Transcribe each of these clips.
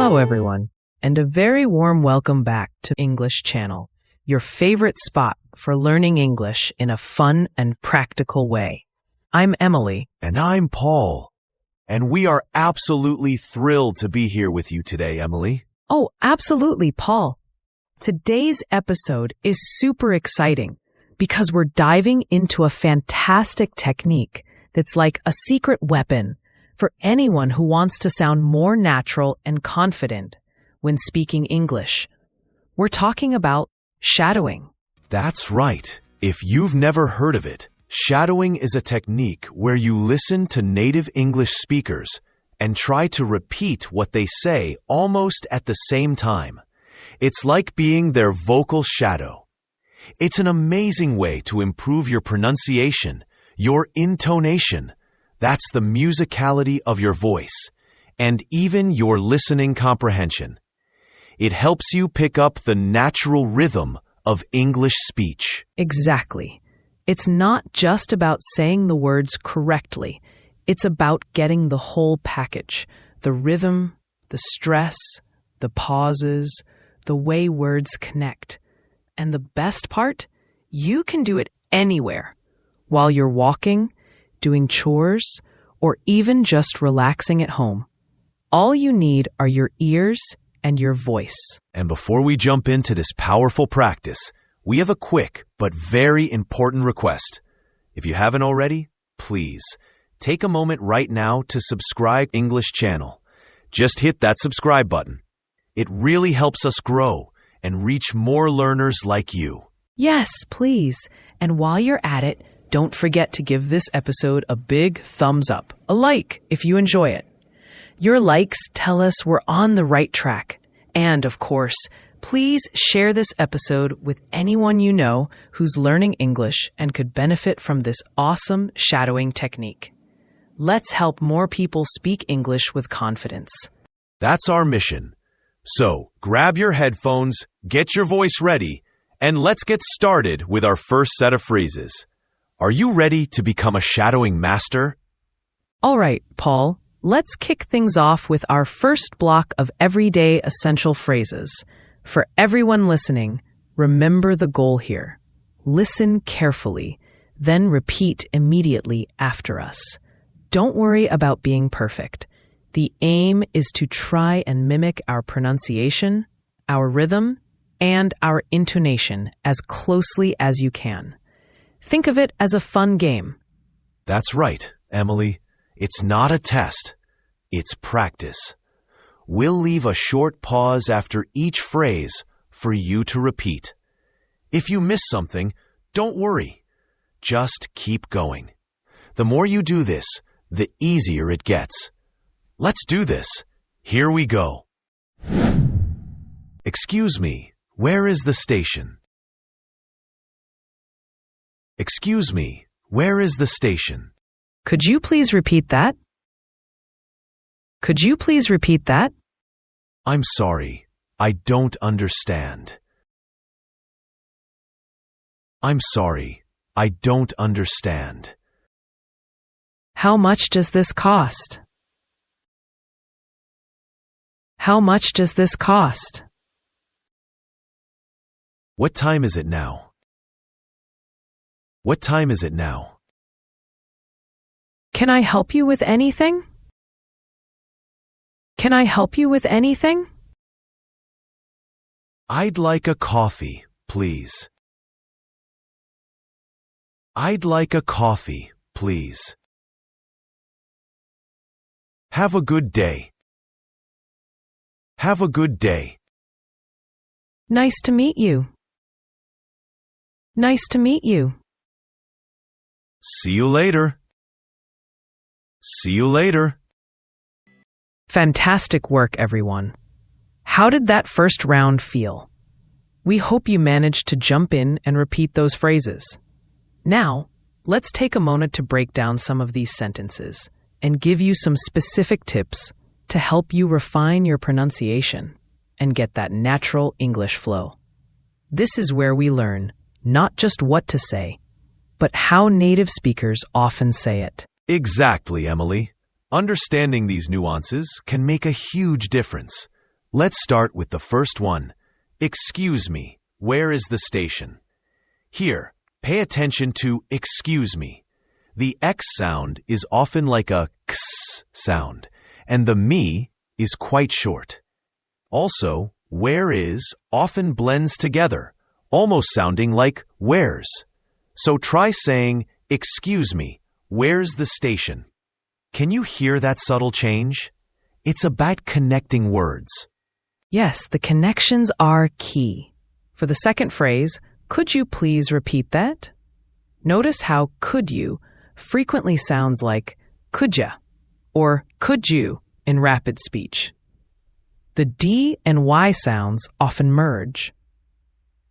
Hello everyone, and a very warm welcome back to English Channel, your favorite spot for learning English in a fun and practical way. I'm Emily. And I'm Paul. And we are absolutely thrilled to be here with you today, Emily. Oh, absolutely, Paul. Today's episode is super exciting because we're diving into a fantastic technique that's like a secret weapon for anyone who wants to sound more natural and confident when speaking English. We're talking about shadowing. That's right. If you've never heard of it, shadowing is a technique where you listen to native English speakers and try to repeat what they say almost at the same time. It's like being their vocal shadow. It's an amazing way to improve your pronunciation, your intonation, that's the musicality of your voice, and even your listening comprehension. It helps you pick up the natural rhythm of English speech. Exactly. It's not just about saying the words correctly. It's about getting the whole package. The rhythm, the stress, the pauses, the way words connect. And the best part? You can do it anywhere. While you're walking, doing chores, or even just relaxing at home. All you need are your ears and your voice. And before we jump into this powerful practice, we have a quick but very important request. If you haven't already, please take a moment right now to subscribe to English Channel. Just hit that subscribe button. It really helps us grow and reach more learners like you. Yes, please. And while you're at it, don't forget to give this episode a big thumbs up, a like if you enjoy it. Your likes tell us we're on the right track. And of course, please share this episode with anyone you know who's learning English and could benefit from this awesome shadowing technique. Let's help more people speak English with confidence. That's our mission. So grab your headphones, get your voice ready, and let's get started with our first set of phrases. Are you ready to become a shadowing master? All right, Paul, let's kick things off with our first block of everyday essential phrases. For everyone listening, remember the goal here. Listen carefully, then repeat immediately after us. Don't worry about being perfect. The aim is to try and mimic our pronunciation, our rhythm, and our intonation as closely as you can. Think of it as a fun game. That's right, Emily. It's not a test. It's practice. We'll leave a short pause after each phrase for you to repeat. If you miss something, don't worry. Just keep going. The more you do this, the easier it gets. Let's do this. Here we go. Excuse me, where is the station? Excuse me, where is the station? Could you please repeat that? Could you please repeat that? I'm sorry, I don't understand. I'm sorry, I don't understand. How much does this cost? How much does this cost? What time is it now? What time is it now? Can I help you with anything? Can I help you with anything? I'd like a coffee, please. I'd like a coffee, please. Have a good day. Have a good day. Nice to meet you. Nice to meet you. See you later. See you later. Fantastic work, everyone. How did that first round feel? We hope you managed to jump in and repeat those phrases. Now, let's take a moment to break down some of these sentences and give you some specific tips to help you refine your pronunciation and get that natural English flow. This is where we learn not just what to say, but how native speakers often say it. Exactly, Emily. Understanding these nuances can make a huge difference. Let's start with the first one. Excuse me, where is the station? Here, pay attention to excuse me. The X sound is often like a X sound, and the me is quite short. Also, where is often blends together, almost sounding like where's. So try saying, excuse me, where's the station? Can you hear that subtle change? It's about connecting words. Yes, the connections are key. For the second phrase, could you please repeat that? Notice how could you frequently sounds like could ya or could you in rapid speech. The D and Y sounds often merge.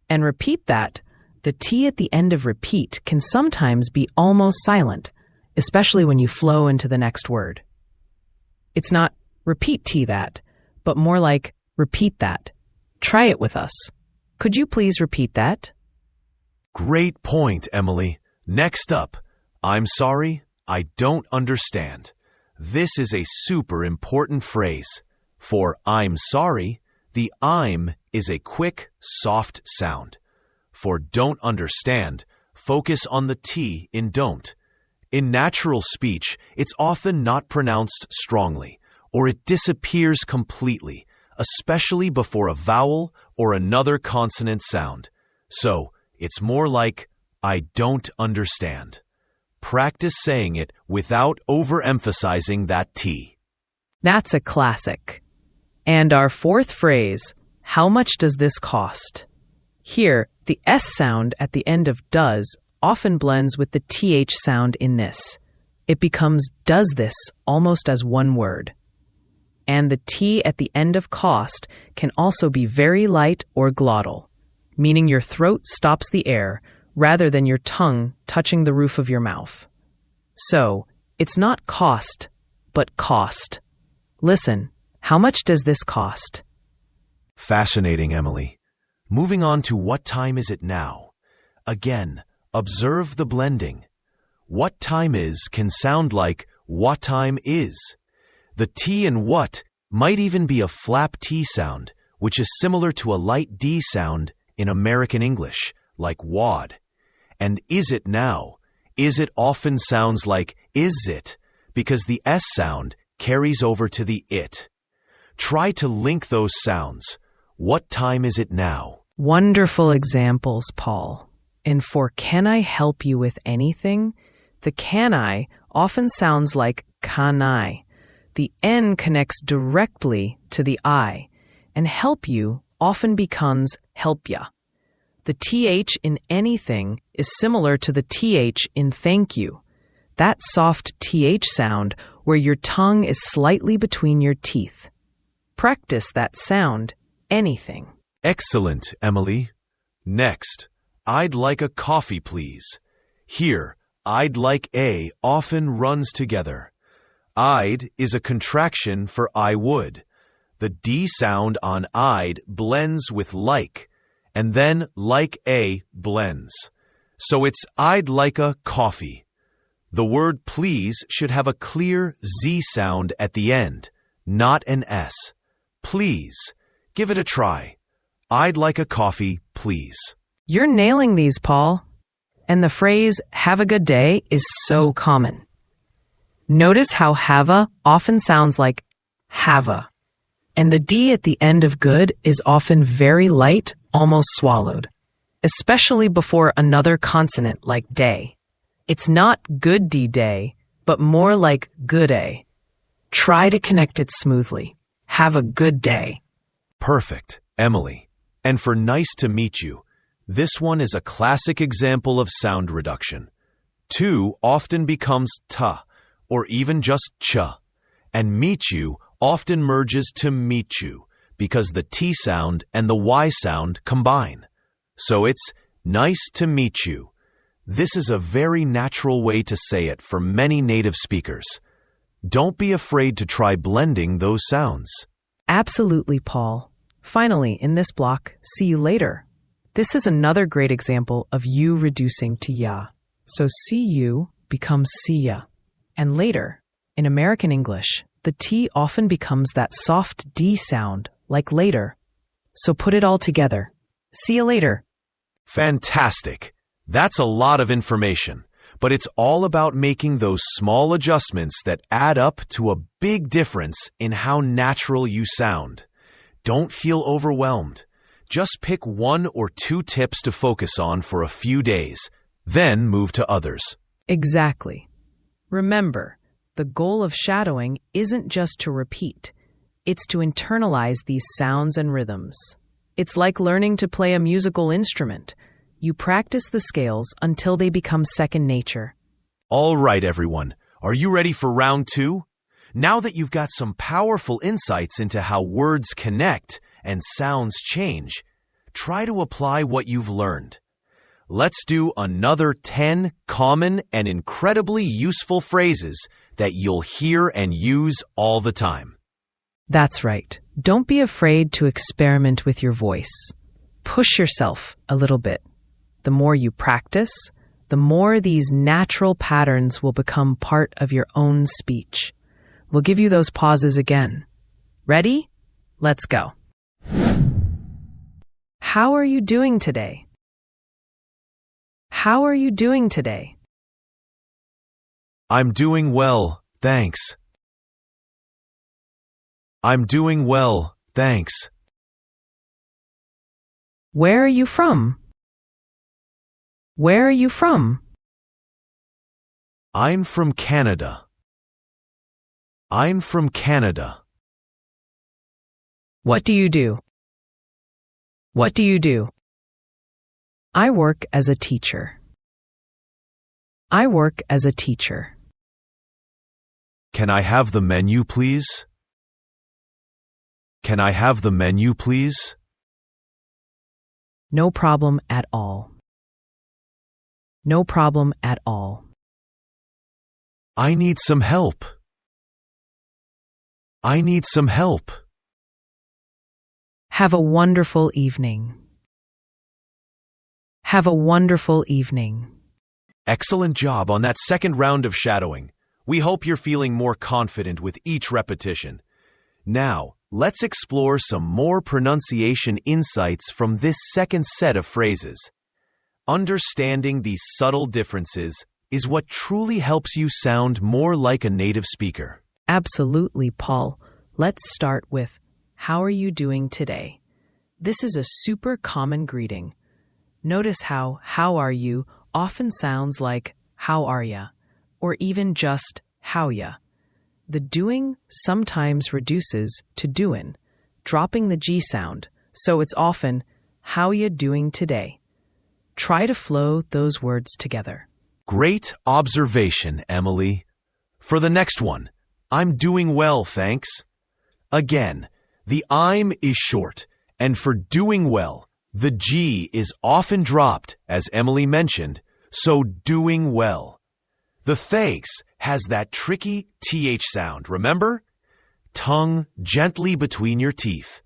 And repeat that, the T at the end of repeat can sometimes be almost silent, especially when you flow into the next word. It's not repeat T that, but more like repeat that. Try it with us. Could you please repeat that? Great point, Emily. Next up, I'm sorry, I don't understand. This is a super important phrase. For I'm sorry, the I'm is a quick, soft sound. For don't understand, focus on the T in don't. In natural speech, it's often not pronounced strongly, or it disappears completely, especially before a vowel or another consonant sound. So, it's more like, I don't understand. Practice saying it without overemphasizing that T. That's a classic. And our fourth phrase, how much does this cost? Here, the S sound at the end of does often blends with the TH sound in this. It becomes does this almost as one word. And the T at the end of cost can also be very light or glottal, meaning your throat stops the air rather than your tongue touching the roof of your mouth. So, it's not cost, but cost. Listen, how much does this cost? Fascinating, Emily. Moving on to what time is it now? Again, observe the blending. What time is can sound like what time is. The T in what might even be a flap T sound, which is similar to a light D sound in American English, like wad. And is it now? Is it often sounds like is it, because the S sound carries over to the it. Try to link those sounds. What time is it now? Wonderful examples, Paul. And for can I help you with anything? The can I often sounds like can I. The N connects directly to the I, and help you often becomes help ya. The TH in anything is similar to the TH in thank you. That soft TH sound where your tongue is slightly between your teeth. Practice that sound, anything. Excellent, Emily. Next, I'd like a coffee, please. Here, I'd like a often runs together. I'd is a contraction for I would. The D sound on I'd blends with like, and then like a blends. So it's I'd like a coffee. The word please should have a clear Z sound at the end, not an S. Please. Give it a try. I'd like a coffee, please. You're nailing these, Paul. And the phrase, have a good day, is so common. Notice how have-a often sounds like have-a. And the D at the end of good is often very light, almost swallowed, especially before another consonant like day. It's not good day, but more like good-a. Try to connect it smoothly. Have a good day. Perfect, Emily. And for nice to meet you, this one is a classic example of sound reduction. To often becomes ta, or even just cha, and meet you often merges to meet you because the T sound and the Y sound combine. So it's nice to meet you. This is a very natural way to say it for many native speakers. Don't be afraid to try blending those sounds. Absolutely, Paul. Finally, in this block, see you later. This is another great example of you reducing to ya. So see you becomes see ya. And later, in American English, the T often becomes that soft D sound, like later. So put it all together. See you later. Fantastic. That's a lot of information, but it's all about making those small adjustments that add up to a big difference in how natural you sound. Don't feel overwhelmed. Just pick 1 or 2 tips to focus on for a few days, then move to others. Exactly. Remember, the goal of shadowing isn't just to repeat. It's to internalize these sounds and rhythms. It's like learning to play a musical instrument. You practice the scales until they become second nature. All right, everyone. Are you ready for round 2? Now that you've got some powerful insights into how words connect and sounds change, try to apply what you've learned. Let's do another 10 common and incredibly useful phrases that you'll hear and use all the time. That's right. Don't be afraid to experiment with your voice. Push yourself a little bit. The more you practice, the more these natural patterns will become part of your own speech. We'll give you those pauses again. Ready? Let's go. How are you doing today? How are you doing today? I'm doing well, thanks. I'm doing well, thanks. Where are you from? Where are you from? I'm from Canada. I'm from Canada. What do you do? What do you do? I work as a teacher. I work as a teacher. Can I have the menu, please? Can I have the menu, please? No problem at all. No problem at all. I need some help. I need some help. Have a wonderful evening. Have a wonderful evening. Excellent job on that second round of shadowing. We hope you're feeling more confident with each repetition. Now, let's explore some more pronunciation insights from this second set of phrases. Understanding these subtle differences is what truly helps you sound more like a native speaker. Absolutely, Paul. Let's start with, how are you doing today? This is a super common greeting. Notice how are you often sounds like how are ya, or even just how ya. The doing sometimes reduces to doin', dropping the G sound, so it's often how ya doing today. Try to flow those words together. Great observation, Emily. For the next one, I'm doing well, thanks. Again, the I'm is short, and for doing well, the G is often dropped, as Emily mentioned, so doing well. The thanks has that tricky TH sound, remember? Tongue gently between your teeth.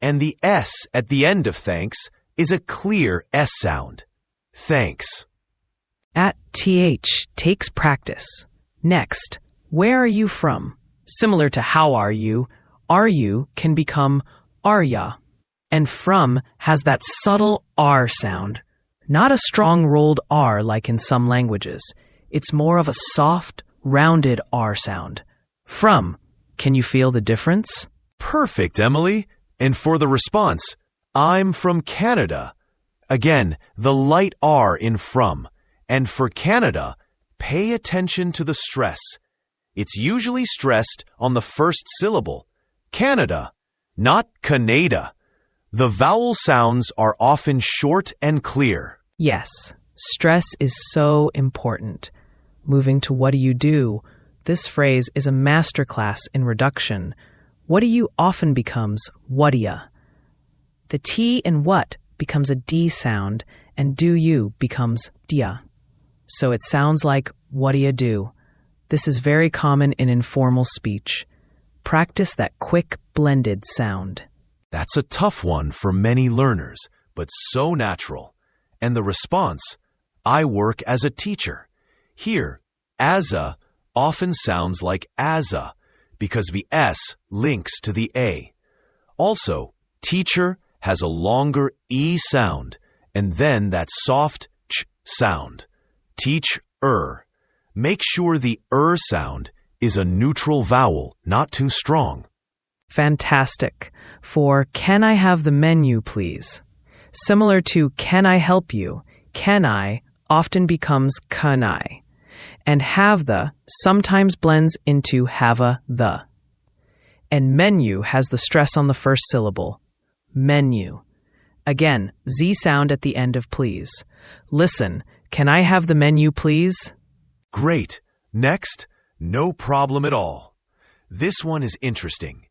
And the S at the end of thanks is a clear S sound. Thanks. At TH takes practice. Next, where are you from? Similar to how are you can become are ya. And from has that subtle R sound. Not a strong rolled R like in some languages. It's more of a soft, rounded R sound. From, can you feel the difference? Perfect, Emily. And for the response, I'm from Canada. Again, the light R in from. And for Canada, pay attention to the stress. It's usually stressed on the first syllable, Canada, not Canada. The vowel sounds are often short and clear. Yes, stress is so important. Moving to what do you do? This phrase is a masterclass in reduction. What do you often becomes what do ya. The T in what becomes a D sound, and do you becomes dia. So it sounds like what do you do? This is very common in informal speech. Practice that quick, blended sound. That's a tough one for many learners, but so natural. And the response, I work as a teacher. Here, as a often sounds like as a because the S links to the A. Also, teacher has a longer E sound and then that soft ch sound. Teach-er. Make sure the sound is a neutral vowel, not too strong. Fantastic. For can I have the menu, please? Similar to can I help you, can I often becomes can I. And have the sometimes blends into have a the. And menu has the stress on the first syllable. Menu. Again, Z sound at the end of please. Listen, can I have the menu, please? Great. Next, no problem at all. This one is interesting.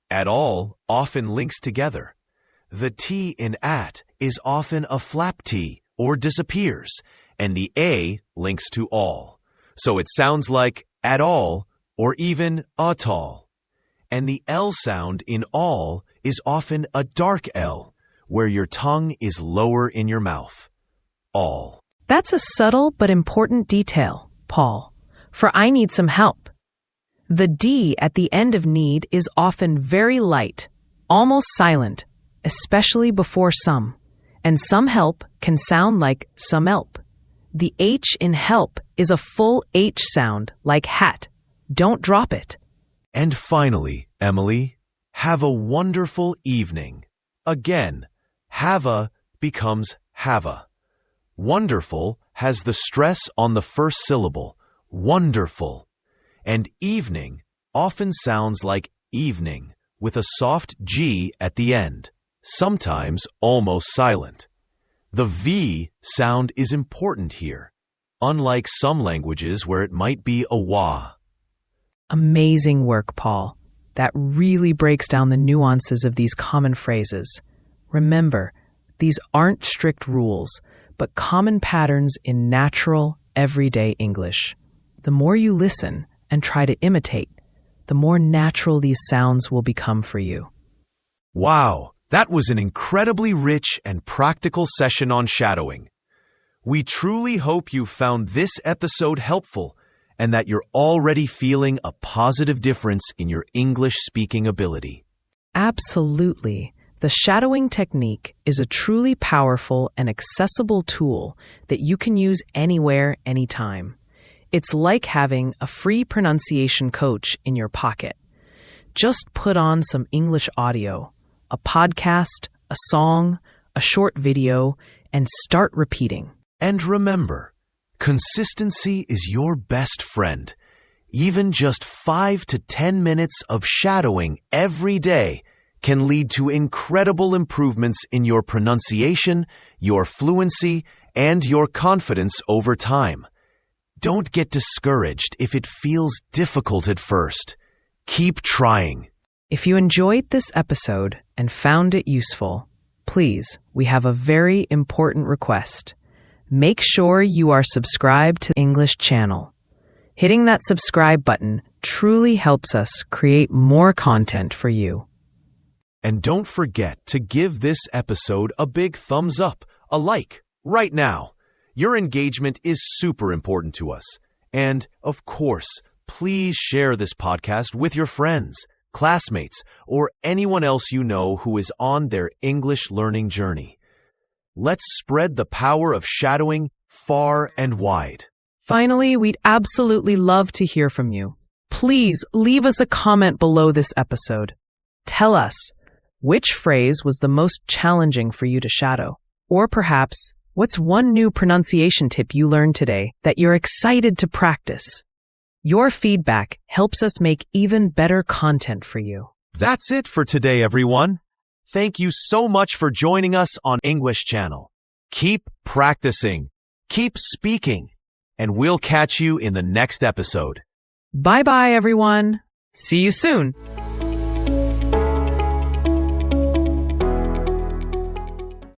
At all often links together. The T in at is often a flap T or disappears, and the A links to all. So it sounds like at all or even at all. And the L sound in all is often a dark L, where your tongue is lower in your mouth. All. That's a subtle but important detail, Paul, for I need some help. The D at the end of need is often very light, almost silent, especially before some, and some help can sound like some help. The H in help is a full H sound like hat. Don't drop it. And finally, Emily, have a wonderful evening. Again, have a becomes have a. Wonderful has the stress on the first syllable, wonderful. And evening often sounds like evening with a soft G at the end, sometimes almost silent. The V sound is important here, unlike some languages where it might be a wa. Amazing work, Paul. That really breaks down the nuances of these common phrases. Remember, these aren't strict rules, but common patterns in natural, everyday English. The more you listen and try to imitate, the more natural these sounds will become for you. Wow, that was an incredibly rich and practical session on shadowing. We truly hope you found this episode helpful and that you're already feeling a positive difference in your English speaking ability. Absolutely. The shadowing technique is a truly powerful and accessible tool that you can use anywhere, anytime. It's like having a free pronunciation coach in your pocket. Just put on some English audio, a podcast, a song, a short video, and start repeating. And remember, consistency is your best friend. Even just 5 to 10 minutes of shadowing every day can lead to incredible improvements in your pronunciation, your fluency, and your confidence over time. Don't get discouraged if it feels difficult at first. Keep trying. If you enjoyed this episode and found it useful, please, we have a very important request. Make sure you are subscribed to the English channel. Hitting that subscribe button truly helps us create more content for you. And don't forget to give this episode a big thumbs up, a like, right now. Your engagement is super important to us. And, of course, please share this podcast with your friends, classmates, or anyone else you know who is on their English learning journey. Let's spread the power of shadowing far and wide. Finally, we'd absolutely love to hear from you. Please leave us a comment below this episode. Tell us, which phrase was the most challenging for you to shadow? Or perhaps, what's one new pronunciation tip you learned today that you're excited to practice? Your feedback helps us make even better content for you. That's it for today, everyone. Thank you so much for joining us on English Channel. Keep practicing, keep speaking, and we'll catch you in the next episode. Bye-bye, everyone. See you soon.